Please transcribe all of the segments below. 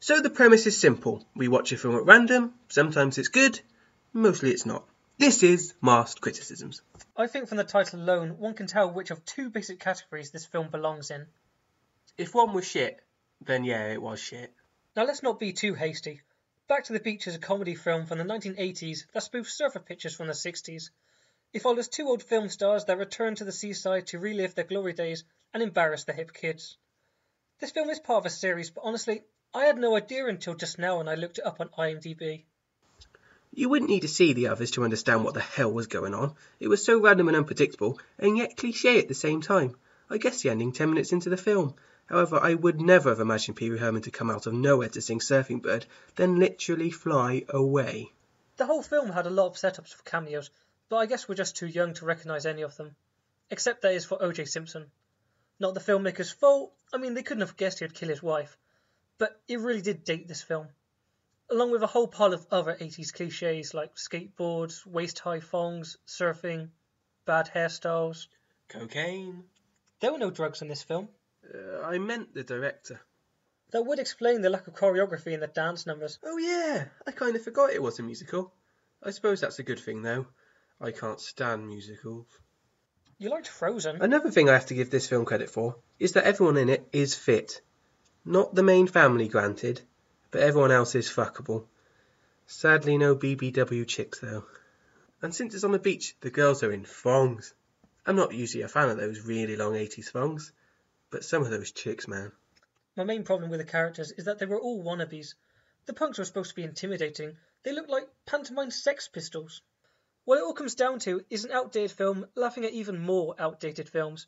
So the premise is simple. We watch a film at random, sometimes it's good, mostly it's not. This is Masked Criticisms. I think from the title alone, one can tell which of two basic categories this film belongs in. If one was shit, then yeah, it was shit. Now let's not be too hasty. Back to the Beach is a comedy film from the 1980s that spoofs surfer pictures from the 60s. It follows two old film stars that return to the seaside to relive their glory days and embarrass the hip kids. This film is part of a series, but honestly, I had no idea until just now when I looked it up on imdb. You wouldn't need to see the others to understand what the hell was going on. It was so random and unpredictable, and yet cliché at the same time. I guess the ending 10 minutes into the film. However, I would never have imagined Pee Wee Herman to come out of nowhere to sing Surfing Bird, then literally fly away. The whole film had a lot of setups for cameos, but I guess we're just too young to recognise any of them. Except that is for O.J. Simpson. Not the filmmaker's fault, I mean they couldn't have guessed he'd kill his wife. But it really did date this film. Along with a whole pile of other 80s clichés like skateboards, waist-high thongs, surfing, bad hairstyles. Cocaine. There were no drugs in this film. I meant the director. That would explain the lack of choreography in the dance numbers. Oh yeah, I kind of forgot it was a musical. I suppose that's a good thing though. I can't stand musicals. You liked Frozen. Another thing I have to give this film credit for is that everyone in it is fit. Not the main family, granted, but everyone else is fuckable. Sadly, no BBW chicks though. And since it's on the beach, the girls are in thongs. I'm not usually a fan of those really long 80s thongs, but some of those chicks, man. My main problem with the characters is that they were all wannabes. The punks were supposed to be intimidating. They looked like pantomime Sex Pistols. What it all comes down to is an outdated film laughing at even more outdated films.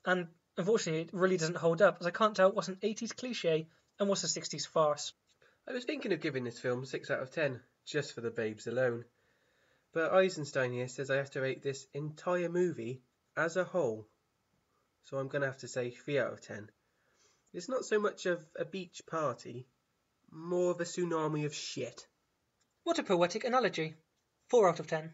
And unfortunately, it really doesn't hold up, as I can't tell what's an 80s cliché and what's a 60s farce. I was thinking of giving this film 6 out of 10, just for the babes alone. But Eisenstein here says I have to rate this entire movie as a whole. So I'm going to have to say 3 out of 10. It's not so much of a beach party, more of a tsunami of shit. What a poetic analogy. 4 out of 10.